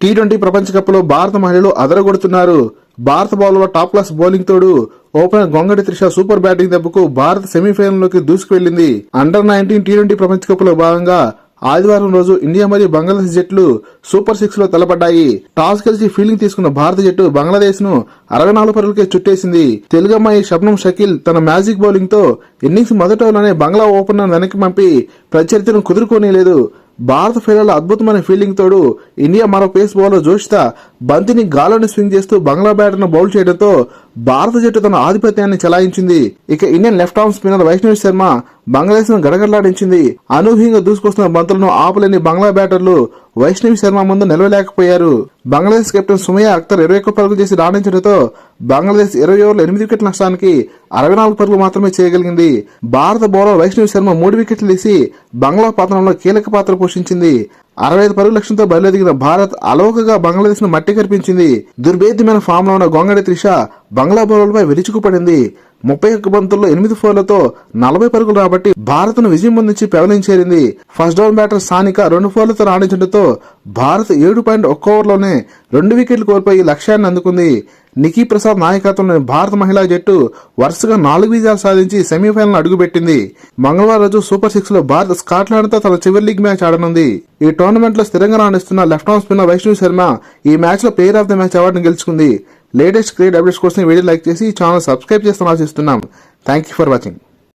T20 ప్రపంచ cup లో భారత మహిళలు అదరగొడుతున్నారు. భారత బౌలర్ల టాప్ క్లాస్ బౌలింగ్ తోడు ఓపెనర్ గొంగడి త్రిష సూపర్ బ్యాటింగ్ దెబ్బకు భారత్ సెమీఫైనల్లోకి దూసుకువెళ్లింది. అండర్-19 టీ20 ప్రపంచ కప్ లో భాగంగా ఆదివారం రోజు ఇండియా మరియు బంగ్లాదేశ్ జట్లు సూపర్ 6 లో తలపడ్డాయి. టాస్ గెలిచి ఫీల్డింగ్ తీసుకున్న భారత జట్టు బంగ్లాదేశ్ ను 64 పరుగులకే చుట్టేసింది. తెలుగమ్మాయి షబ్నం షకీల్ తన మ్యాజిక్ బౌలింగ్ తో ఇన్నింగ్స్ మొదటి ఓవర్లోనే బంగ్లా ఓపెనర్ వెనక్కి పంపి ప్రత్యర్థులను కుదురుకోనేలేదు. భారత ఫీల్డర్ల అద్భుతమైన ఫీల్డింగ్ తోడు ఇండియా మరో పేస్ బౌలర్ జోషిత బంతిని గాల్లోని స్వింగ్ చేస్తూ బంగ్లా బ్యాటర్ను బౌల్ చేయడంతో భారత జట్టు తన ఆధిపత్యాన్ని చెలాయించింది. ఇక Indian left arm spinner Vaishnavi Sharma Bangladesh ను గడగడలాడించింది. అనూహ్యంగా దూసుకొస్తున్న బంతులను ఆపలేని బంగ్లా బ్యాటర్లు వైష్ణవి శర్మ ముందు నిలవలేకపోయారు. బంగ్లాదేశ్ కెప్టెన్ సుమయ్య అఖ్తర్ 21 పరుగులు చేసి రాణించడంతో బంగ్లాదేశ్ 20 ఓవర్లు 8 వికెట్ల నష్టానికి 64 పరుగులు మాత్రమే చేయగలిగింది. భారత బౌలర్ వైష్ణవి శర్మ 3 వికెట్లు తీసి బంగ్లా పతనంలో కీలక పాత్ర పోషించింది. 65 పరుగుల లక్ష్యంతో బయలుదేరిన భారత్ అలవోకగా బంగ్లాదేశ్ ను మట్టి కరిపించింది. దుర్భేద్యమైన ఫామ్ లో ఉన్న గొంగడి త్రిష బంగ్లా బౌలర్లపై విరుచుకుపడింది. 31 బంతుల్లో 8 ఫోర్లతో 40 పరుగులు రాబట్టి భారత్ ను విజయం పొందించి పెవలించేరింది. ఫస్ట్ డౌన్ బ్యాటర్ సానిక 2 ఫోర్లతో రాణించడంతో భారత్ 7.1 ఓవర్లోనే 2 వికెట్లు కోల్పోయి లక్ష్యాన్ని అందుకుంది. నికీ ప్రసాద్ నాయకత్వంలోని భారత మహిళా జట్టు వరుసగా 4 విజయాలు సాధించి సెమీఫైనల్ అడుగుపెట్టింది. మంగళవారం రోజు సూపర్ 6 లో భారత్ స్కాట్లాండ్ తో తన చివరి లీగ్ మ్యాచ్ ఆడనుంది. ఈ టోర్నమెంట్ లో స్థిరంగా రాణిస్తున్న left arm spinner Vaishnavi Sharma ఈ మ్యాచ్ లో ప్లేయర్ ఆఫ్ ద మ్యాచ్ అవార్డును గెలుచుకుంది. లేటెస్ట్ క్రికెట్ అప్డేట్స్ కోసం వీడియో లైక్ చేసి ఛానల్ సబ్స్క్రైబ్ చేస్తామని ఆశిస్తున్నాం. Thank you for watching.